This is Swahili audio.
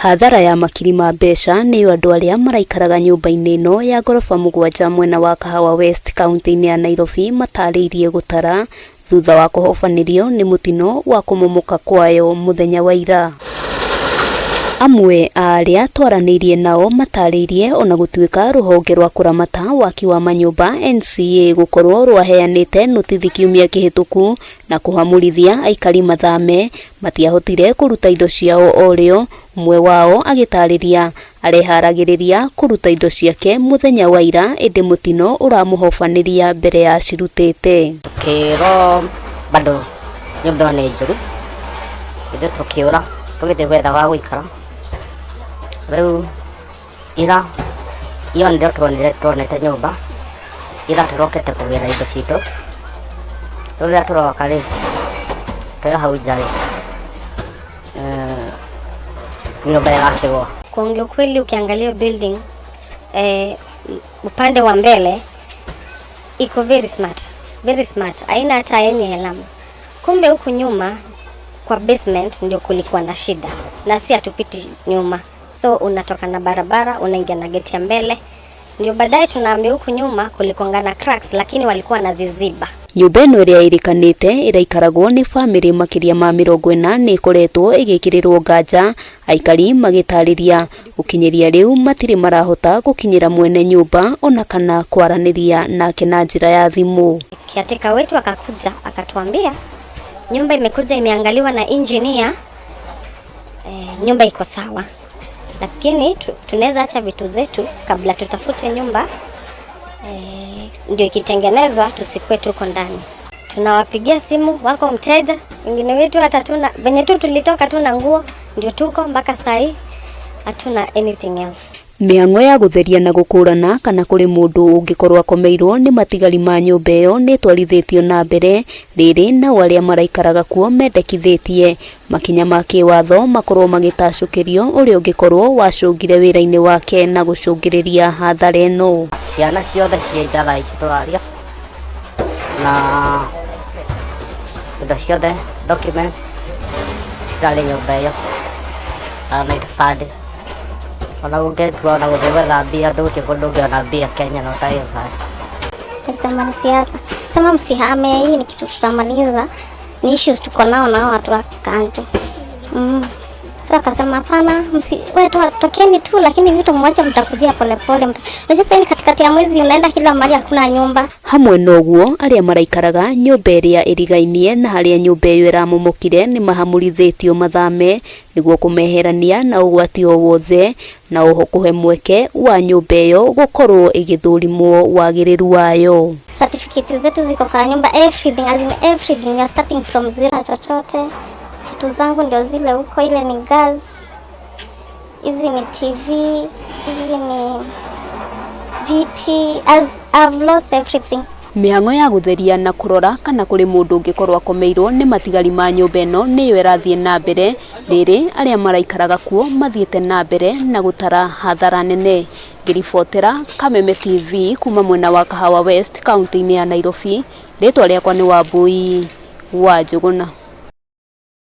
Hathara ya makiri ma mbeca nĩ andũ arĩa maraikaraga nyũmba-inĩ ĩno ya ngorofa 7 mwena wa Kahawa West kaunti-inĩ ya Nairobi matarĩirie gũtara thutha wa kũhobanĩrio nĩ mũtino wa kũmomoka kwayo mũthenya wa ira. Amwe arĩa twaranĩirie nao matarĩirie ona gũtuĩka rũhonge rwa kũramata waki wa manyũmba NCA gũkorwo rwaheanĩte notithi kiumia kĩhĩtũku na kũhamũrithia aikari mathame matiahotire kũruta indo ciao orĩo, umwe wao agĩtarĩria areharagĩrĩria kũruta indo ciake mũthenya wa ira ĩndĩ mũtino ũramũhobanĩria mbere ya cirutĩte. Kĩro bado nyũmba nĩ njũru ithuĩ tũkĩũra tũgĩthiĩ gwetha wa gũikara. Rĩu ira iyo ndio tuonete nyũmba ira tũrokete kũgĩra indo citũ rĩrĩa tũroka rĩ twĩ hau nja nyũmba yakĩgwa. Kuongea kweli, ukiangalia building upande wa mbele iko very smart, haina hata any alama. Kumbe huku nyuma kwa basement ndio kulikuwa na shida, na si atupiti nyuma, so unatoka na barabara unaingia na geti ya mbele, ndio baadaye tunaambia huku nyuma kulikuwa na cracks, lakini walikuwa naziziba. Nyũmba ĩno ĩrĩa ĩrĩkanĩte ĩraikaragwo nĩ bamĩrĩ makĩria ma 40 nĩ ĩkoretwo ĩgĩkĩrĩrwo nganja, aikari magĩtarĩria gũkinyĩria rĩu matirĩ marahota gũkinyĩra mwene nyũmba ona kana kwaranĩria nake na njĩra ya thimũ. Kiatika wetu akakuja akatuambia nyumba imekuja imeangaliwa na engineer, nyumba iko sawa, lakini tunaweza acha vitu zetu kabla tutafute nyumba ndio ikitengenezwa tusikwe tuko ndani. Tunawapigia simu wako mteja, wengine wetu hata tuna venye tu tulitoka tuna nguo ndio tuko mpaka saa hii hatuna anything else. Mĩhang'o ya gũtheria na gũkũrana kana kũrĩ mũndũ ũngĩkorwo akomeirwo nĩ matigari ma nyũmba ĩyo nĩ twarithĩtio na mbere, rĩrĩ na arĩa maraikaraga kuo mendekithĩtie makinya ma kĩwatho makorwo magĩtacũkĩrio ũrĩa ũngĩkorwo wacũngire wĩra-inĩ wake na gũcũngĩrĩria hathara ĩno. Ciana ciothe ciĩ njara ici tũraria na indo ciothe documents cirarĩ nyũmba ĩyo na itibandĩ. Ona ungetua na gũthĩwetha mbia ndũti kũndũ ũngĩona mbia Kenya na ũtarĩ bari. Sema ni siasa, sema msihame, hii ni kitu tutamaliza, ni issues tuko nao na watu wa kanto. So akasema hapana, wewe tokeni tu, lakini vitu mmoja mtakujia polepole. Unajua sasa katikati ya mwezi unaenda kila mahali hakuna nyumba. Hamwe noguo arĩa maraikaraga nyũmba ĩrĩa ĩrigainie na harĩa nyũmba ĩyo ĩramomokire nĩ mahamũrithĩtio mathame nĩguo kũmeherania na ũgwati o wothe na oho kũhe mweke wa nyũmba ĩyo gũkorwo ĩgĩthũrimwo wagĩrĩru wayo. Certificate zetu ziko kwa nyumba, everything we are starting from zero chochote. Vitu zangu ndio zile huko, ile ni gas, hizi ni TV, hizi ni viti, as I've lost everything. Mĩhang'o ya gũtheria na kũrora kana kũrĩ mũndũ ũngĩkorwo akomeirwo nĩ matigari ma nyũmba ĩno nĩyo ĩrathiĩ na mbere, rĩrĩ arĩa maraikaraga kuo mathiĩte na mbere na gũtara hathara nene. Ngĩribotera Kameme TV kuma mwena wa Kahawa West kaunti-inĩ ya Nairobi, rĩtwa rĩakwa nĩ Wambui wa Njũgũna.